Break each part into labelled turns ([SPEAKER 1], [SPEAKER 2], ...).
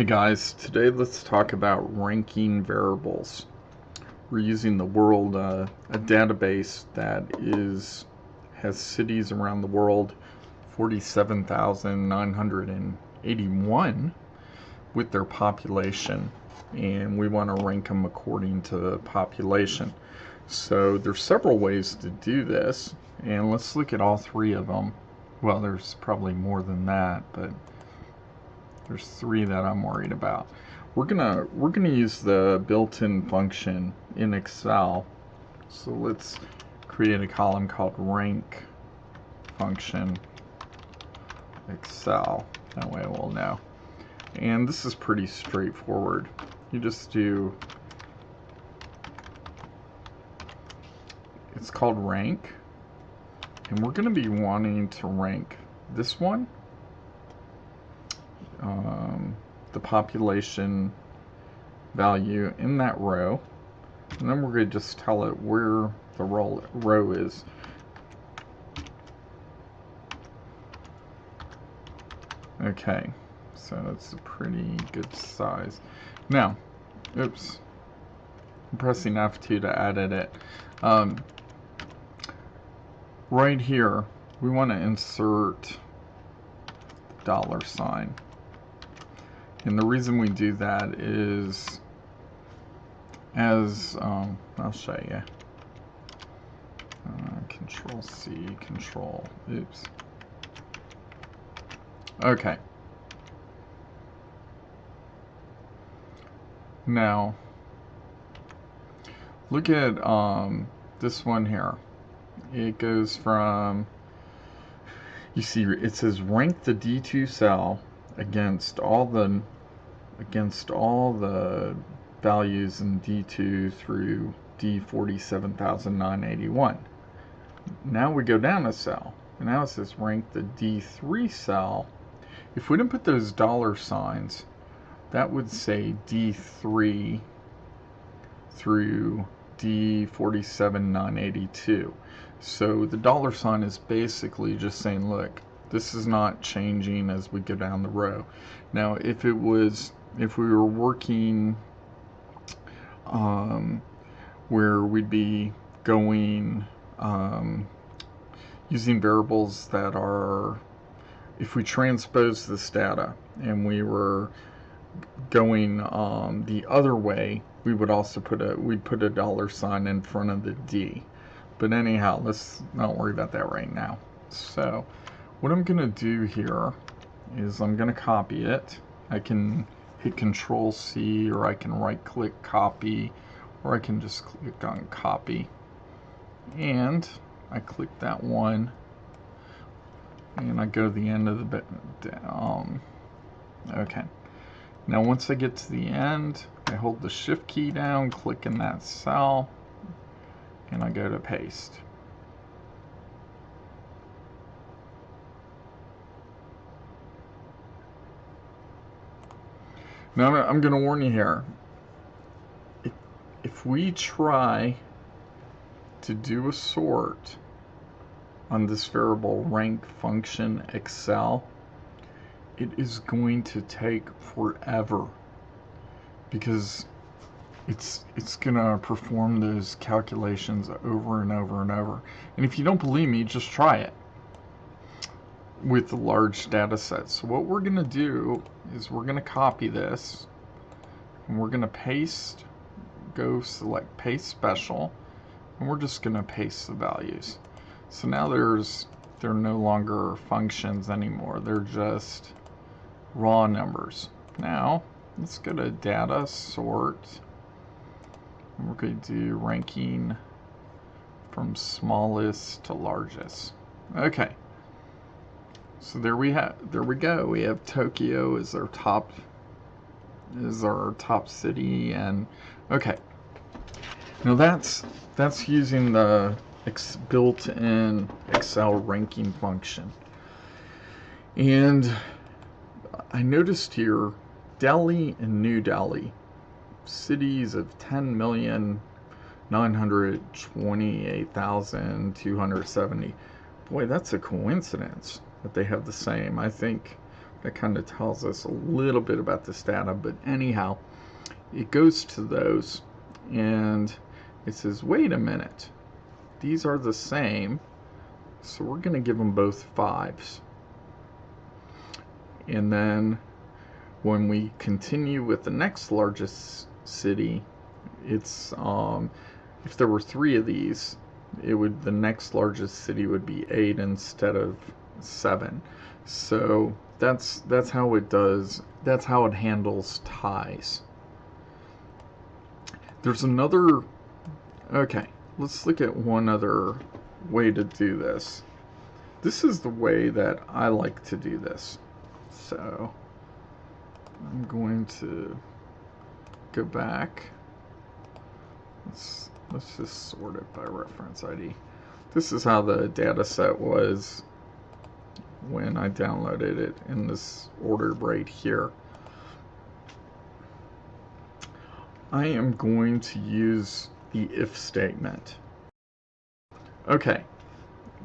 [SPEAKER 1] Hey guys, today let's talk about ranking variables. We're using the world, a database that has cities around the world, 47,981 with their population, and we want to rank them according to population. So there's several ways to do this, and let's look at all three of them. Well, there's probably more than that, but there's three that I'm worried about. We're gonna use the built-in function in Excel. So let's create a column called rank function Excel. That way we'll know. And this is pretty straightforward. You just do, it's called rank, and we're gonna be wanting to rank this one, the population value in that row, and then we're going to just tell it where the row is. Okay, so it's a pretty good size. Now, oops, I'm pressing F2 to edit it. Right here, we want to insert $sign. And the reason we do that is, I'll show you. Control C, Control, oops. Okay. Now, look at this one here. It goes from, you see, it says rank the D2 cell against all the values in D2 through D47,981. Now we go down a cell, and now it says rank the D3 cell. If we didn't put those $signs, that would say D3 through D47,982. So the $sign is basically just saying, look, this is not changing as we go down the row. Now, if we were working where we'd be going using variables that are, if we transpose this data and we were going the other way, we would also we'd put a $sign in front of the D. But anyhow, let's not worry about that right now. So what I'm gonna do here is I'm gonna copy it. I can hit Control C, or I can right click copy, or I can just click on copy, and I click that one, and I go to the end of the bit. Okay. Now once I get to the end, I hold the Shift key down, click in that cell, and I go to paste. Now I'm going to warn you here. If we try to do a sort on this variable rank function Excel, it is going to take forever, because it's going to perform those calculations over and over and over. And if you don't believe me, just try it with a large data set. So what we're going to do is we're going to copy this, and we're going to paste, go select paste special, and we're just going to paste the values. So now they're no longer functions anymore, they're just raw numbers. Now let's go to data, sort, and we're going to do ranking from smallest to largest. Okay, so there we go. We have Tokyo as our top city, and okay. Now that's using the built-in Excel ranking function. And I noticed here Delhi and New Delhi, cities of 10,928,270. Boy, that's a coincidence that they have the same. I think that kind of tells us a little bit about this data. But anyhow, it goes to those and it says, wait a minute, these are the same, so we're going to give them both 5s. And then when we continue with the next largest city, it's if there were 3 of these, the next largest city would be 8 instead of 7. So that's how it does. That's how it handles ties. There's another. Okay, let's look at one other way to do this. This is the way that I like to do this. So I'm going to go back. Let's just sort it by reference ID. This is how the data set was when I downloaded it, in this order right here. I am going to use the if statement. Okay,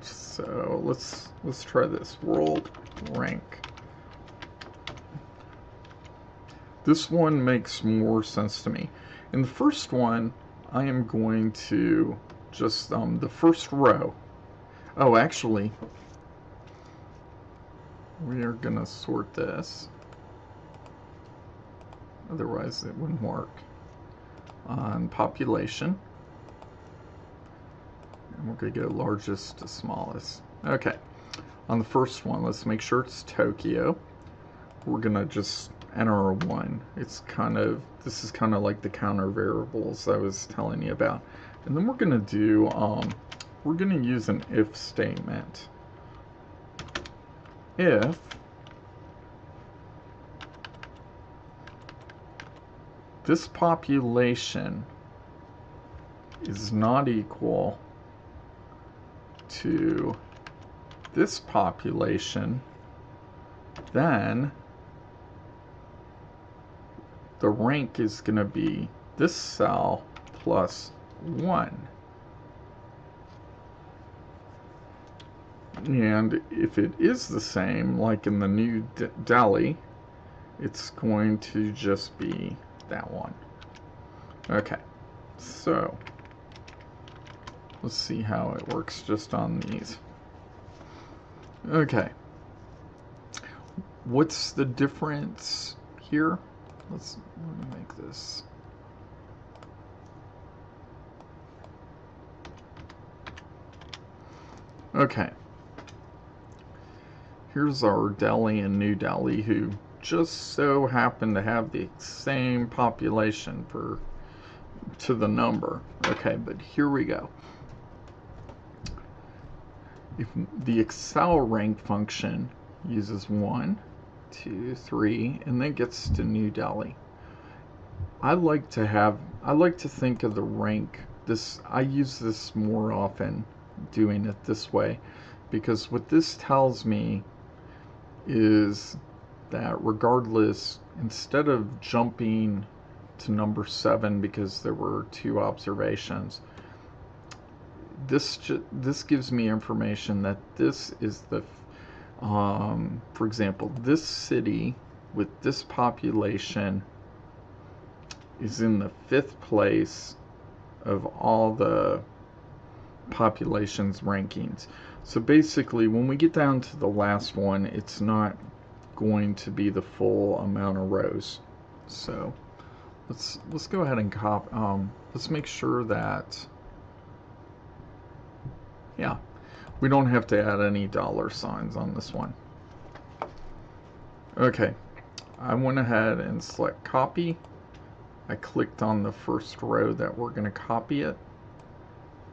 [SPEAKER 1] so let's try this. World rank. This one makes more sense to me. In the first one, I am going to just the first row. Oh, actually, we are gonna sort this. Otherwise, it wouldn't work. On population, and we're gonna go largest to smallest. Okay, on the first one, let's make sure it's Tokyo. We're gonna just enter a 1. This is kind of like the counter variables I was telling you about. And then we're gonna do we're gonna use an if statement. If this population is not equal to this population, then the rank is going to be this cell plus 1. And if it is the same, like in the New Delhi, it's going to just be that one. Okay, so let's see how it works just on these. Okay, what's the difference here? Let me make this. Okay, here's our Delhi and New Delhi, who just so happen to have the same population to the number. Okay, but here we go. If the Excel rank function uses 1, 2, 3, and then gets to New Delhi, I like to think of the rank. I use this more often, doing it this way, because what this tells me is that regardless, instead of jumping to number 7 because there were 2 observations, this gives me information that this is the for example, this city with this population is in the 5th place of all the populations rankings. So basically, when we get down to the last one, it's not going to be the full amount of rows. So let's go ahead and let's make sure that, yeah, we don't have to add any $signs on this one. Okay, I went ahead and select copy. I clicked on the first row that we're going to copy it.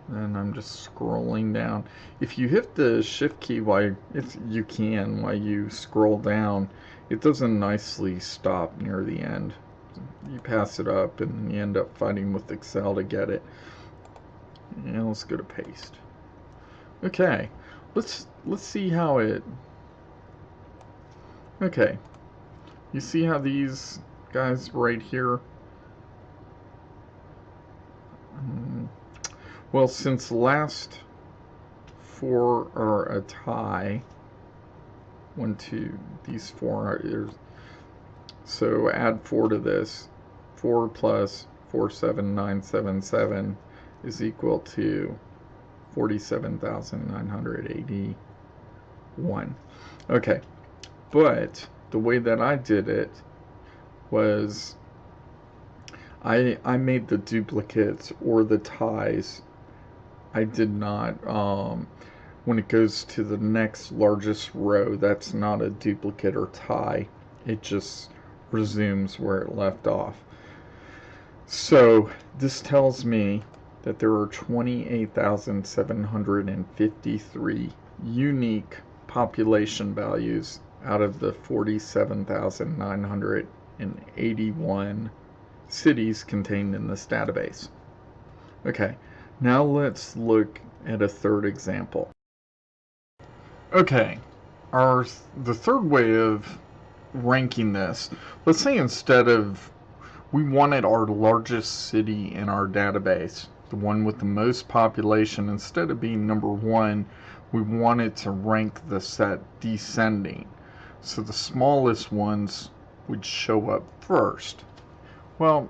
[SPEAKER 1] And I'm just scrolling down. If you hit the shift key while you scroll down, it doesn't nicely stop near the end. You pass it up and you end up fighting with Excel to get it. And let's go to paste. Okay, let's see how it. Okay, you see how these guys right here. Well, since the last 4 are a tie, these 4 are, so add 4 to this. 4 plus 47977 is equal to 47,981. Okay, but the way that I did it was I made the duplicates or the ties. I did not, when it goes to the next largest row, that's not a duplicate or tie. It just resumes where it left off. So this tells me that there are 28,753 unique population values out of the 47,981 cities contained in this database. Okay, now let's look at a third example. Okay, the third way of ranking this, let's say instead of, we wanted our largest city in our database, the one with the most population, instead of being number 1, we wanted to rank the set descending. So the smallest ones would show up first. Well,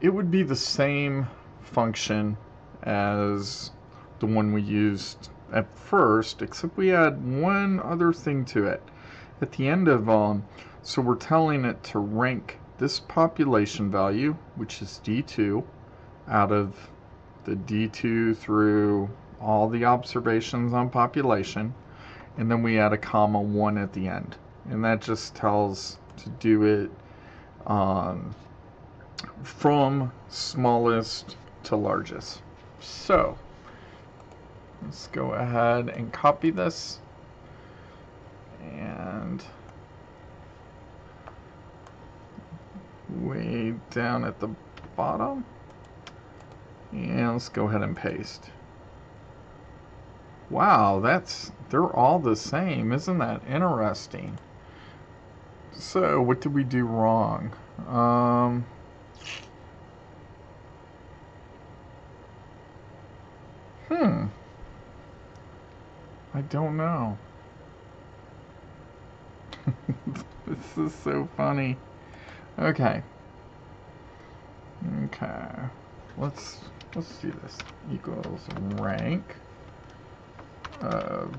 [SPEAKER 1] it would be the same function as the one we used at first, except we add one other thing to it. At the end of, so we're telling it to rank this population value, which is D2, out of the D2 through all the observations on population, and then we add a comma 1 at the end, and that just tells to do it from smallest to largest. So let's go ahead and copy this and way down at the bottom, and let's go ahead and paste. Wow, they're all the same. Isn't that interesting? So what did we do wrong? I don't know. This is so funny. Okay. Let's do this. Equals rank of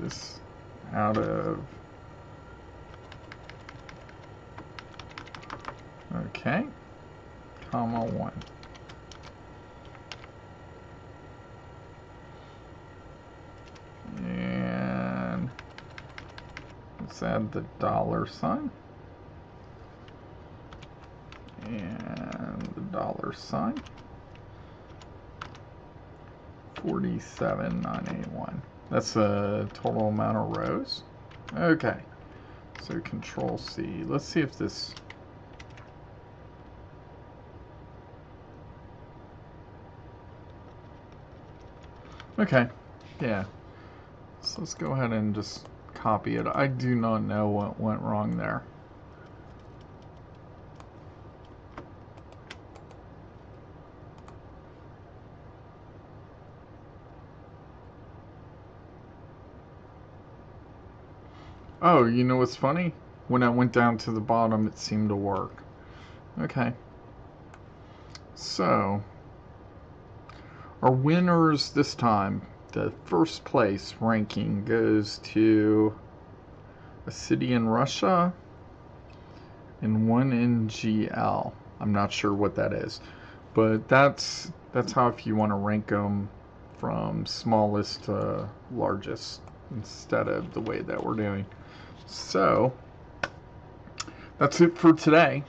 [SPEAKER 1] this out of, okay, comma 1. And let's add the $sign and the $sign. 47,981. That's the total amount of rows. Okay, so Control C. Let's see if this, okay, yeah. So let's go ahead and just copy it. I do not know what went wrong there. Oh, you know what's funny? When I went down to the bottom, it seemed to work. Okay. So, our winners this time, the first place ranking goes to a city in Russia and one in GL. I'm not sure what that is, but that's how, if you want to rank them from smallest to largest instead of the way that we're doing. So that's it for today.